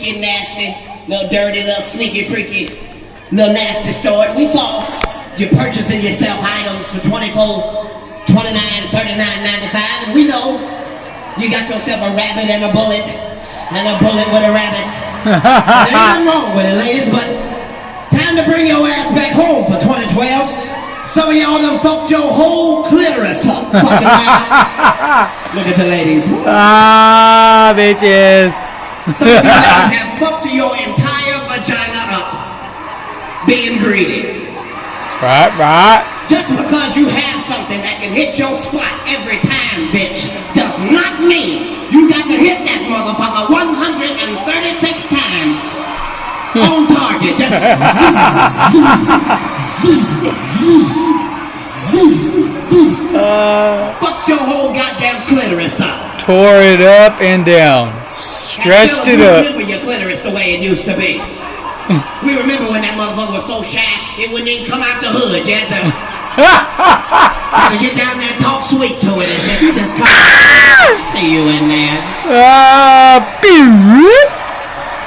freaky, nasty, little dirty, little sneaky, freaky, little nasty store. We saw you purchasing yourself items for $24, $29, $39.95, and we know you got yourself a rabbit and a bullet with a rabbit. There ain't nothing wrong with it, ladies, but time to bring your ass back home for 2012. Some of y'all done fucked your whole clitoris up. Fucking look at the ladies. Ah, bitches. Some of you ladies have fucked your entire vagina up. Being greedy. Right. Just because you have something that can hit your spot every time, bitch, does not mean you got to hit that motherfucker 136 times. On target. Just fucked your whole goddamn clitoris up. Tore it up and down. Stretched it up. Remember your clitoris the way it used to be. We remember when that motherfucker was so shy, it wouldn't even come out the hood. You had to get down there and talk sweet to it and shit. You just come see you in there.